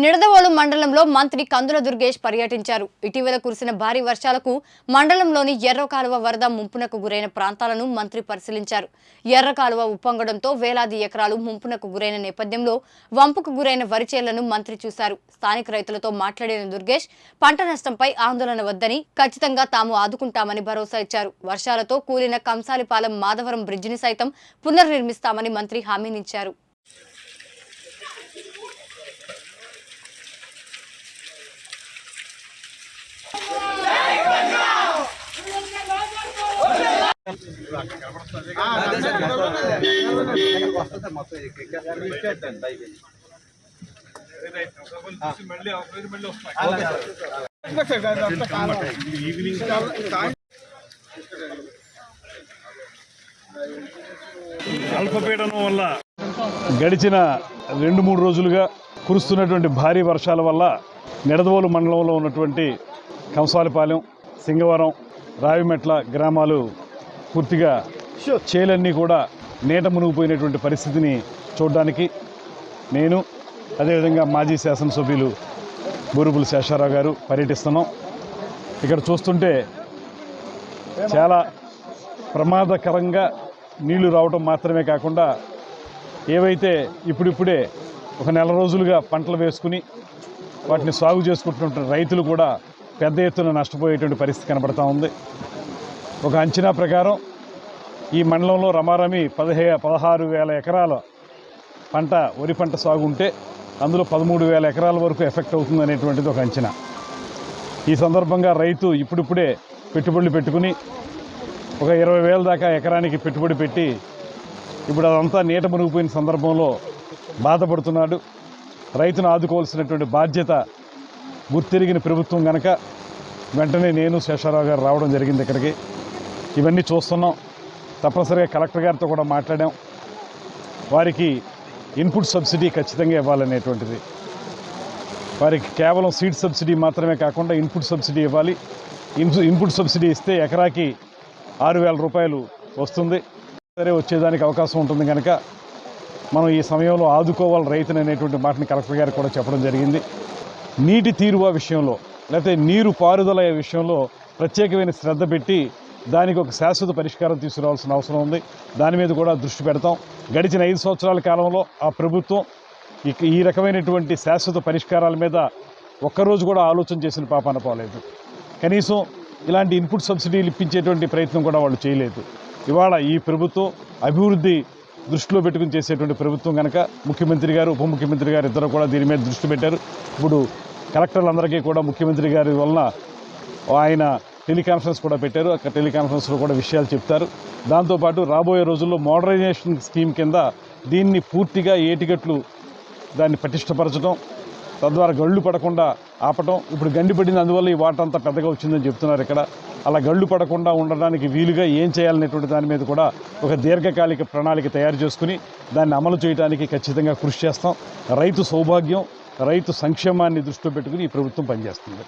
నిడదవోలు మండలంలో మంత్రి కందుల దుర్గేష్ పర్యటించారు. ఇటీవల కురిసిన భారీ వర్షాలకు మండలంలోని ఎర్రకాలువ వరద ముంపునకు గురైన ప్రాంతాలను మంత్రి పరిశీలించారు. ఎర్రకాలువ ఉప్పొంగడంతో వేలాది ఎకరాలు ముంపునకు గురైన నేపథ్యంలో వంపుకు గురైన వరి చేలను మంత్రి చూశారు. స్థానిక రైతులతో మాట్లాడిన దుర్గేష్ పంట నష్టంపై ఆందోళన వద్దని, ఖచ్చితంగా తాము ఆదుకుంటామని భరోసా ఇచ్చారు. వర్షాలతో కూలిన కంసాలిపాలెం మాధవరం బ్రిడ్జిని సైతం పునర్నిర్మిస్తామని మంత్రి హామీనిచ్చారు. అల్పపీడనం వల్ల గడిచిన 2-3 రోజులుగా కురుస్తున్నటువంటి భారీ వర్షాల వల్ల నిడదవోలు మండలంలో ఉన్నటువంటి కంసాలిపాలెం, సింగవరం, రావిమెట్ల గ్రామాలు పూర్తిగా చేలన్నీ కూడా నీట మునిగిపోయినటువంటి పరిస్థితిని చూడడానికి నేను, అదేవిధంగా మాజీ శాసనసభ్యులు బూరుగుల శేషారావు గారు పర్యటిస్తున్నాం. ఇక్కడ చూస్తుంటే చాలా ప్రమాదకరంగా నీళ్లు రావడం మాత్రమే కాకుండా ఏవైతే ఇప్పుడిప్పుడే ఒక నెల రోజులుగా పంటలు వేసుకుని వాటిని సాగు చేసుకుంటున్న రైతులు కూడా పెద్ద ఎత్తున నష్టపోయేటువంటి పరిస్థితి కనబడతా ఉంది. ఒక అంచనా ప్రకారం ఈ మండలంలో రమారమి 16,000 ఎకరాల పంట వరి పంట సాగు ఉంటే అందులో 13,000 ఎకరాల వరకు ఎఫెక్ట్ అవుతుందనేటువంటిది ఒక అంచనా. ఈ సందర్భంగా రైతు ఇప్పుడిప్పుడే పెట్టుబడులు పెట్టుకుని ఒక 20,000 దాకా ఎకరానికి పెట్టుబడి పెట్టి ఇప్పుడు అదంతా నీట మునిగిపోయిన సందర్భంలో బాధపడుతున్నాడు. రైతును ఆదుకోవాల్సినటువంటి బాధ్యత గుర్తెరిగిన ప్రభుత్వం కనుక వెంటనే నేను శేషారావు గారు రావడం జరిగింది ఇక్కడికి. ఇవన్నీ చూస్తున్నాం. తప్పనిసరిగా కలెక్టర్ గారితో కూడా మాట్లాడాం. వారికి ఇన్పుట్ సబ్సిడీ ఖచ్చితంగా ఇవ్వాలనేటువంటిది, వారికి కేవలం సీడ్ సబ్సిడీ మాత్రమే కాకుండా ఇన్పుట్ సబ్సిడీ ఇవ్వాలి. ఇన్పుట్ సబ్సిడీ ఇస్తే ఎకరాకి 6,000 రూపాయలు వస్తుంది. సరే, వచ్చేదానికి అవకాశం ఉంటుంది కనుక మనం ఈ సమయంలో ఆదుకోవాలి రైతుని అనేటువంటి మాటని కలెక్టర్ గారికి కూడా చెప్పడం జరిగింది. నీటి తీరువ విషయంలో లేకపోతే నీరు పారుదల విషయంలో ప్రత్యేకమైన శ్రద్ధ పెట్టి దానికి ఒక శాశ్వత పరిష్కారం తీసుకురావాల్సిన అవసరం ఉంది. దాని మీద కూడా దృష్టి పెడతాం. గడిచిన 5 సంవత్సరాల కాలంలో ఆ ప్రభుత్వం ఈ రకమైనటువంటి శాశ్వత పరిష్కారాల మీద ఒక్కరోజు కూడా ఆలోచన చేసిన పాపాన పోలేదు. కనీసం ఇలాంటి ఇన్పుట్ సబ్సిడీలు ఇప్పించేటువంటి ప్రయత్నం కూడా వాళ్ళు చేయలేదు. ఇవాళ ఈ ప్రభుత్వం అభివృద్ధి దృష్టిలో పెట్టుకుని చేసేటువంటి ప్రభుత్వం కనుక ముఖ్యమంత్రి గారు, ఉప ముఖ్యమంత్రి గారు ఇద్దరు కూడా దీని మీద దృష్టి పెట్టారు. ఇప్పుడు కలెక్టర్లందరికీ కూడా ముఖ్యమంత్రి గారి వలన ఆయన టెలికాన్ఫరెన్స్ కూడా పెట్టారు. అక్కడ టెలికాన్ఫరెన్స్లో కూడా విషయాలు చెప్తారు. దాంతోపాటు రాబోయే రోజుల్లో మోడరైజేషన్ స్కీమ్ కింద దీన్ని పూర్తిగా ఏటిగట్లు దాన్ని పటిష్టపరచడం, తద్వారా గళ్ళు పడకుండా ఆపటం. ఇప్పుడు గండి పడింది, అందువల్ల ఈ వాటర్ అంతా పెద్దగా వచ్చిందని చెప్తున్నారు. ఇక్కడ అలా గళ్ళు పడకుండా ఉండడానికి వీలుగా ఏం చేయాలనేటువంటి దాని మీద కూడా ఒక దీర్ఘకాలిక ప్రణాళిక తయారు చేసుకుని దాన్ని అమలు చేయడానికి ఖచ్చితంగా కృషి చేస్తాం. రైతు సౌభాగ్యం, రైతు సంక్షేమాన్ని దృష్టిలో పెట్టుకుని ఈ ప్రభుత్వం పనిచేస్తుంది.